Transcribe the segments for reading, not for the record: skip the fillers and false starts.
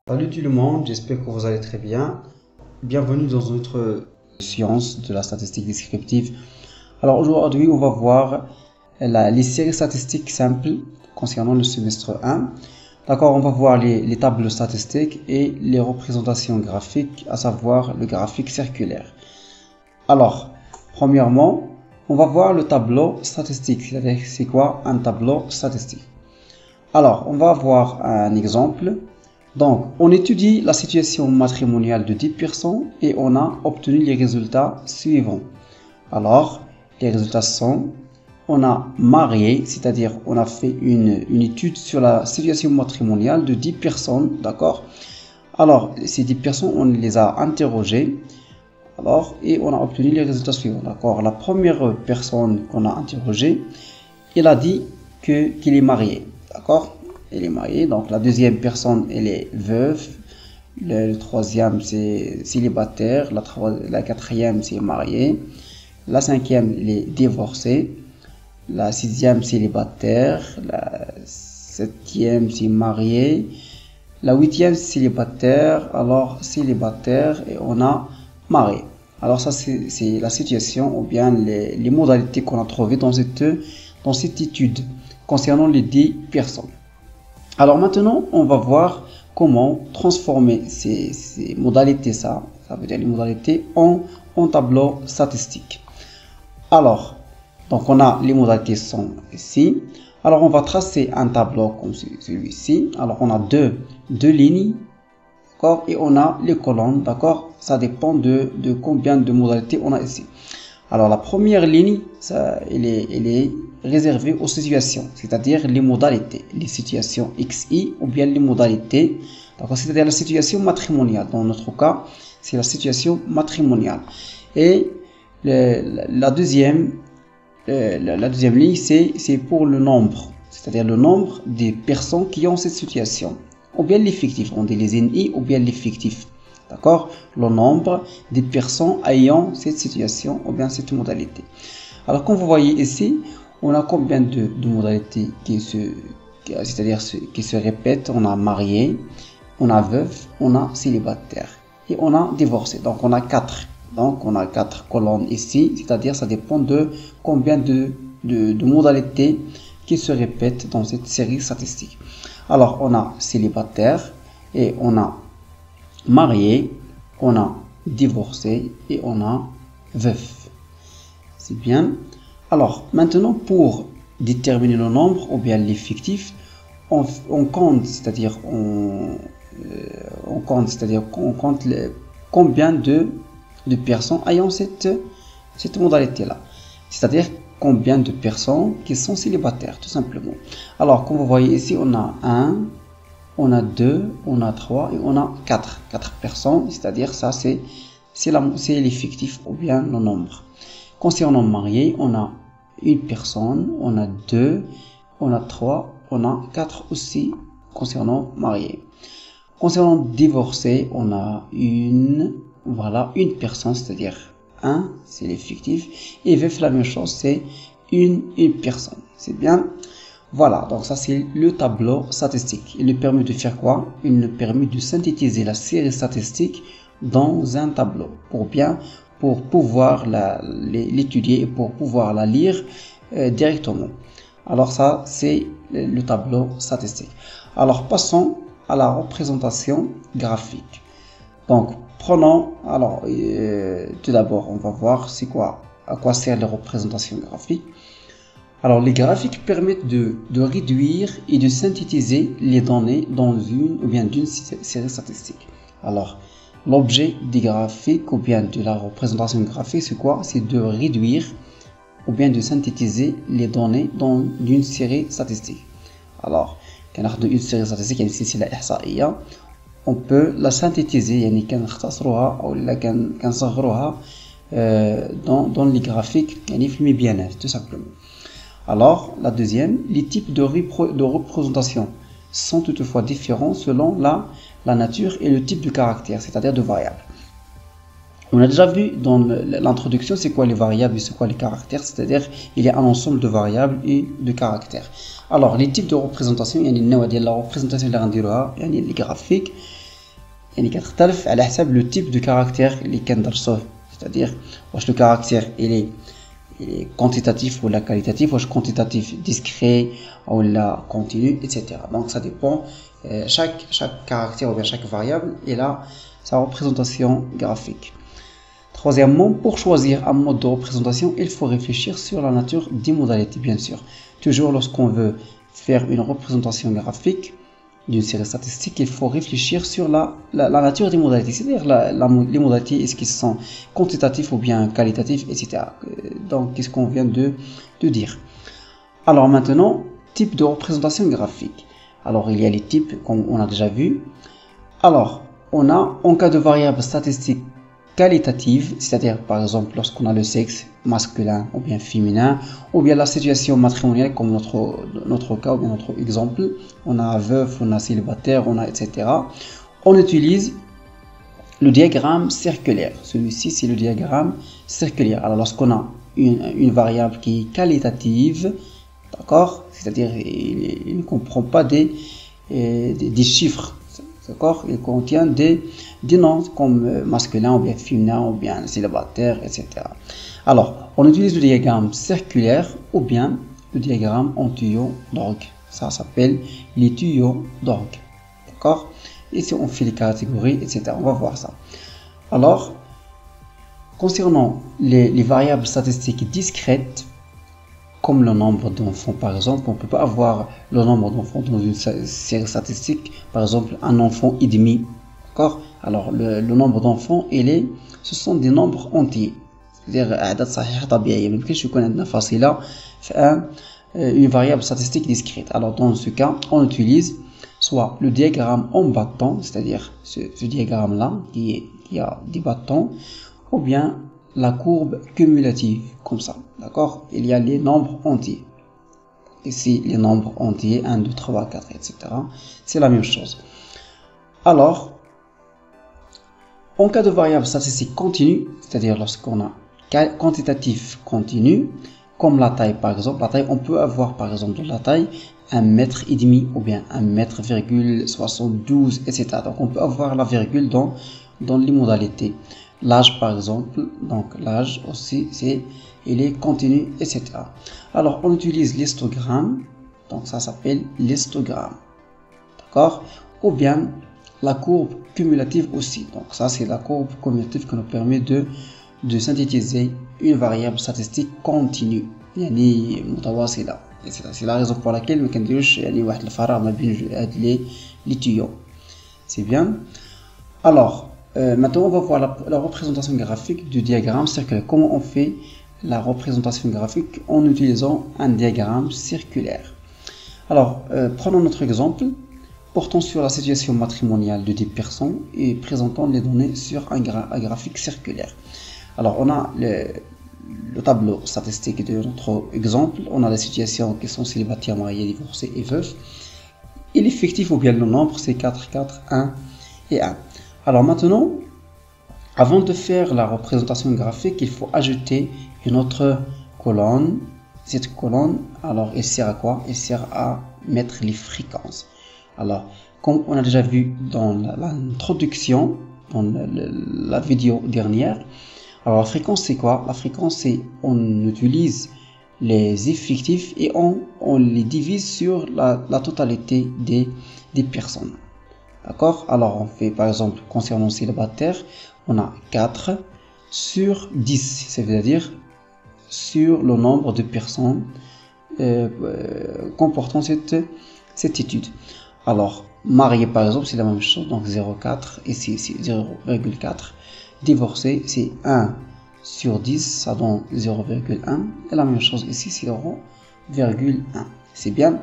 Salut tout le monde, j'espère que vous allez très bien. Bienvenue dans notre science de la statistique descriptive. Alors aujourd'hui, on va voir les séries statistiques simples concernant le semestre 1. D'accord, on va voir les tableaux statistiques et les représentations graphiques, à savoir le graphique circulaire. Alors, premièrement, on va voir le tableau statistique. C'est-à-dire, c'est quoi un tableau statistique? Alors, on va voir un exemple. Donc, on étudie la situation matrimoniale de 10 personnes et on a obtenu les résultats suivants. Alors, les résultats sont, on a marié, c'est-à-dire on a fait une étude sur la situation matrimoniale de 10 personnes, d'accord? Alors, ces 10 personnes, on les a interrogées, alors, et on a obtenu les résultats suivants, d'accord? La première personne qu'on a interrogée, elle a dit qu'il est marié, d'accord? Elle est mariée, donc la deuxième personne, elle est veuve, le troisième, c'est célibataire, la quatrième, c'est mariée, la cinquième, elle est divorcée, la sixième, célibataire, la septième, c'est mariée, la huitième, célibataire, alors célibataire, et on a marié. Alors ça, c'est la situation, ou bien les modalités qu'on a trouvées dans cette étude concernant les 10 personnes. Alors maintenant, on va voir comment transformer ces modalités, ça veut dire les modalités, en tableau statistique. Alors, donc on a les modalités sont ici. Alors on va tracer un tableau comme celui-ci. Alors on a deux lignes, d'accord, et on a les colonnes, d'accord. Ça dépend de combien de modalités on a ici. Alors la première ligne, elle est réservée aux situations, c'est-à-dire les modalités, les situations XI ou bien les modalités, c'est-à-dire la situation matrimoniale. Dans notre cas, c'est la situation matrimoniale. Et la deuxième ligne, c'est pour le nombre, c'est-à-dire le nombre des personnes qui ont cette situation, ou bien l'effectif, on dit les NI ou bien l'effectif. D'accord, le nombre des personnes ayant cette situation ou bien cette modalité. Alors, comme vous voyez ici, on a combien de modalités qui se répètent. On a marié, on a veuve, on a célibataire et on a divorcé. Donc, on a 4. Donc, on a 4 colonnes ici, c'est-à-dire ça dépend de combien de modalités qui se répètent dans cette série statistique. Alors, on a célibataire et on a marié, on a divorcé et on a veuf. C'est bien. Alors, maintenant, pour déterminer le nombre ou bien l'effectif, on compte, c'est-à-dire on compte combien de personnes ayant cette modalité-là. C'est-à-dire combien de personnes qui sont célibataires, tout simplement. Alors, comme vous voyez ici, on a 1, on a 2, on a 3 et on a 4 personnes, c'est-à-dire ça c'est l'effectif ou bien le nombre. Concernant marié, on a une personne, on a 2, on a 3, on a 4 aussi concernant marié. Concernant divorcé, on a une personne, c'est-à-dire 1, c'est l'effectif, et veuf la même chose, c'est une personne. C'est bien. Voilà, donc ça c'est le tableau statistique. Il nous permet de faire quoi? Il nous permet de synthétiser la série statistique dans un tableau pour pouvoir l'étudier et pour pouvoir la lire directement. Alors ça c'est le tableau statistique. Alors passons à la représentation graphique. Donc prenons, tout d'abord on va voir à quoi sert la représentation graphique. Alors, les graphiques permettent de réduire et de synthétiser les données dans une ou bien d'une série statistique. Alors, l'objet des graphiques ou bien de la représentation graphique, c'est quoi? C'est de réduire ou bien de synthétiser les données dans une série statistique. Alors, quand on a une série statistique, c'est la ihsaïa, on peut la synthétiser, dans les graphiques, tout simplement. Alors, la deuxième, les types de représentation sont toutefois différents selon la nature et le type de caractère, c'est-à-dire de variable. On a déjà vu dans l'introduction c'est quoi les variables et c'est quoi les caractères, c'est-à-dire il y a un ensemble de variables et de caractères. Alors, les types de représentation, il y a la représentation les graphiques, يعني كتختلف على حسب لو تيب دو كاركتير اللي كندرسوه، c'est-à-dire واش لو كاركتير il est quantitatif ou la qualitatif, ou quantitatif discret ou la continu, etc. Donc ça dépend, chaque caractère ou bien chaque variable il a sa représentation graphique. Troisièmement, pour choisir un mode de représentation, il faut réfléchir sur la nature des modalités, bien sûr. Toujours lorsqu'on veut faire une représentation graphique d'une série statistique, il faut réfléchir sur la nature des modalités, c'est-à-dire les modalités, est-ce qu'ils sont quantitatifs ou bien qualitatifs, etc. Donc, qu'est-ce qu'on vient de dire. Alors maintenant, type de représentation graphique. Alors, il y a les types, comme on a déjà vu. Alors, on a, en cas de variable statistique qualitative, c'est-à-dire par exemple lorsqu'on a le sexe masculin ou bien féminin, ou bien la situation matrimoniale comme notre cas ou bien notre exemple, on a veuf, on a célibataire, on a etc. On utilise le diagramme circulaire. Celui-ci c'est le diagramme circulaire. Alors lorsqu'on a une variable qui est qualitative, d'accord, c'est-à-dire il ne comprend pas des chiffres. D'accord, il contient des noms comme masculin ou bien féminin ou bien célibataire, etc. Alors, on utilise le diagramme circulaire ou bien le diagramme en tuyau d'orgue. Ça s'appelle les tuyaux d'orgue. D'accord. Ici, on fait les catégories, etc. On va voir ça. Alors, concernant les variables statistiques discrètes, comme le nombre d'enfants par exemple, on ne peut pas avoir le nombre d'enfants dans une série statistique, par exemple un enfant et demi, d'accord. Alors le nombre d'enfants, ce sont des nombres entiers, c'est-à-dire أعداد صحيحة طبيعية، ما يمكنش يكون عندنا فاصلة في une variable statistique discrète. Alors dans ce cas, on utilise soit le diagramme en bâton, c'est-à-dire ce diagramme-là qui a des bâtons, ou bien la courbe cumulative, comme ça, d'accord. Il y a les nombres entiers. Ici, les nombres entiers, 1, 2, 3, 4, etc. C'est la même chose. Alors, en cas de variable statistique continue, c'est-à-dire lorsqu'on a quantitatif continu, comme la taille par exemple, la taille, on peut avoir par exemple de la taille 1,5 mètre ou bien 1,72 m, etc. Donc on peut avoir la virgule dans les modalités. L'âge par exemple, donc l'âge aussi il est continu, etc. Alors on utilise l'histogramme, donc ça s'appelle l'histogramme, d'accord, ou bien la courbe cumulative aussi. Donc ça c'est la courbe cumulative qui nous permet de synthétiser une variable statistique continue, يعني متواصلة, etc. C'est la raison pour laquelle ما كنديروش يعني واحد الفراغ ما بين هاد les tuyaux. C'est bien. Alors maintenant, on va voir la représentation graphique du diagramme circulaire. Comment on fait la représentation graphique en utilisant un diagramme circulaire. Alors, prenons notre exemple, portant sur la situation matrimoniale de 10 personnes et présentant les données sur un graphique circulaire. Alors, on a le tableau statistique de notre exemple. On a les situations qui sont célibataires, mariés, divorcés et veufs. Et l'effectif ou bien le nombre, c'est 4, 4, 1 et 1. Alors maintenant, avant de faire la représentation graphique, il faut ajouter une autre colonne. Cette colonne, alors elle sert à quoi? Elle sert à mettre les fréquences. Alors, comme on a déjà vu dans l'introduction, dans la vidéo dernière, alors la fréquence c'est quoi? La fréquence c'est on utilise les effectifs et on les divise sur la totalité des personnes. D'accord? Alors on fait par exemple concernant célibataire, on a 4 sur 10, c'est-à-dire sur le nombre de personnes comportant cette étude. Alors marié par exemple c'est la même chose, donc 0,4, ici c'est 0,4. Divorcé c'est 1 sur 10, ça donne 0,1, et la même chose ici c'est 0,1. C'est bien.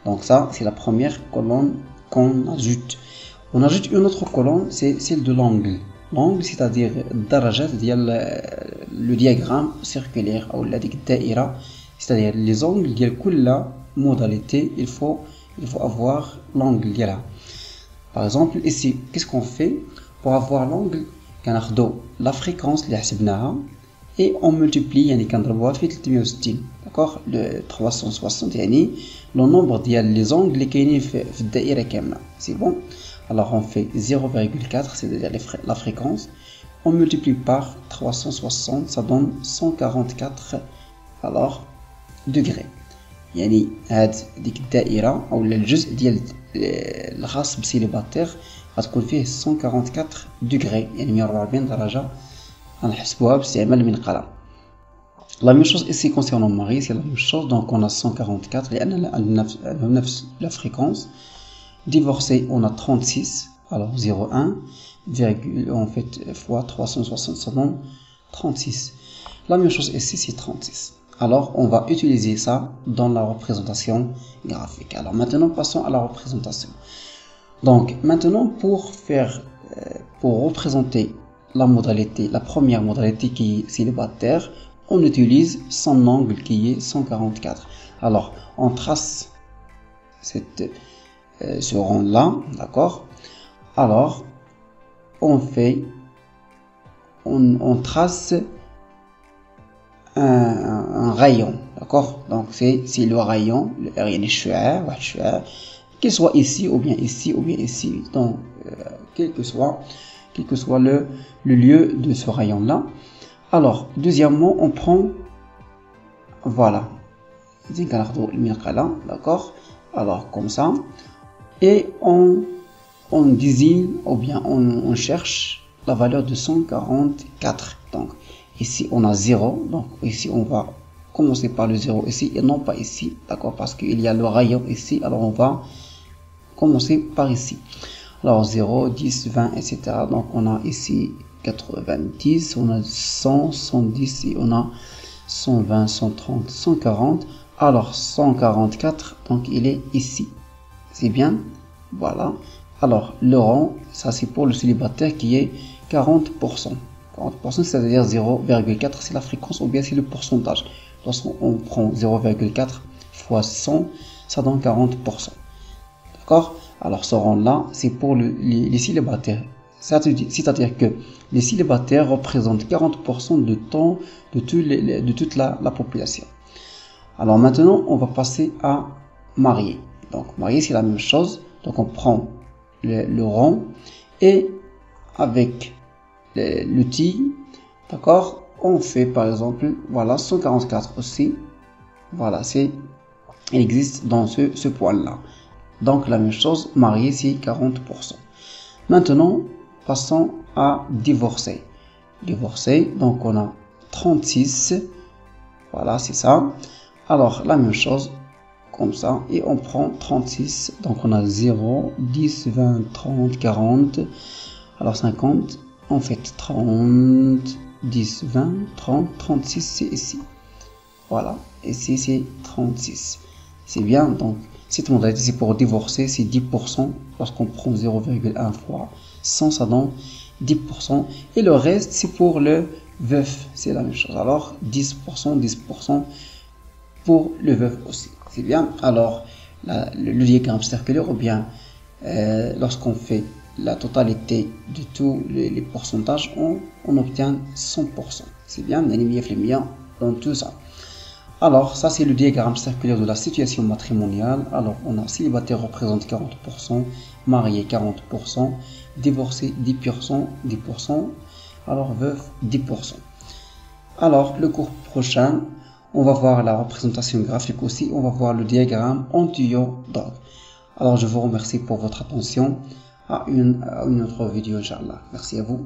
Donc ça c'est la première colonne qu'on ajoute. On ajoute une autre colonne, c'est celle de l'angle. L'angle, c'est-à-dire le diagramme circulaire ou la daïra, c'est-à-dire les angles de toute modalité, il faut avoir l'angle. Par exemple, ici, qu'est-ce qu'on fait pour avoir l'angle? On a la fréquence et on multiplie, d'accord, le 360, le nombre des angles qui sont dans la daïra. C'est bon. Alors on fait 0,4, c'est-à-dire la fréquence. On multiplie par 360, ça donne 144 alors degrés. يعني هاد ديك الدائرة أو الجزء ديال الخاص بسيليباتير غتكون فيه 144 degrés يعني 144 درجة غنحسبوها باستعمال المنقلة. La même chose ici concernant Marie, c'est la même chose, donc on a 144 لأن عندنا نفس la fréquence. Divorcé, on a 36, alors 0,1 en fait fois 360, ça donne 36. La même chose ici, c'est 36. Alors on va utiliser ça dans la représentation graphique. Alors maintenant passons à la représentation. Donc maintenant pour représenter la modalité, la première modalité qui est célibataire, on utilise son angle qui est 144. Alors on trace ce rond là, d'accord. Alors on trace un rayon, d'accord. Donc c'est le rayon, qu'il soit ici ou bien ici ou bien ici, donc quel que soit le lieu de ce rayon là. Alors deuxièmement on prend, voilà, d'accord. Alors comme ça, et on désigne ou bien on cherche la valeur de 144. Donc ici on a 0, donc ici on va commencer par le 0 ici et non pas ici, d'accord, parce qu'il y a le rayon ici. Alors on va commencer par ici. Alors 0, 10, 20, etc. Donc on a ici 90, on a 100, 110 et on a 120, 130, 140. Alors 144, donc il est ici. C'est bien, voilà. Alors le rond, ça c'est pour le célibataire qui est 40%. 40%, c'est-à-dire 0,4 c'est la fréquence ou bien c'est le pourcentage. Lorsqu'on prend 0,4 fois 100, ça donne 40%. D'accord? Alors ce rond-là, c'est pour les célibataires. C'est-à-dire que les célibataires représentent 40% de temps de toute la population. Alors maintenant, on va passer à marié. Donc marié, c'est la même chose. Donc on prend le rond et avec l'outil, d'accord, on fait par exemple, voilà, 144 aussi. Voilà, il existe dans ce point-là. Donc la même chose, marié, c'est 40%. Maintenant, passons à divorcé. Divorcé, donc on a 36. Voilà, c'est ça. Alors la même chose, comme ça, et on prend 36. Donc on a 0, 10, 20, 30, 40. Alors 50, en fait 30, 10, 20, 30, 36, c'est ici. Voilà, ici c'est 36. C'est bien, donc cette modalité c'est pour divorcer, c'est 10%. Lorsqu'on prend 0,1 fois 100, ça donne 10%. Et le reste c'est pour le veuf, c'est la même chose. Alors 10%, 10% pour le veuf aussi. C'est bien. Alors le diagramme circulaire ou bien lorsqu'on fait la totalité de tous les pourcentages, on obtient 100%. C'est bien, dans tout ça. Alors ça c'est le diagramme circulaire de la situation matrimoniale. Alors on a célibataire représente 40%, marié 40%, divorcé 10%, 10%, alors veuf 10%. Alors le cours prochain, on va voir la représentation graphique aussi, on va voir le diagramme en tuyau d'ordre. Alors je vous remercie pour votre attention, à une autre vidéo, Inch'Allah. Merci à vous.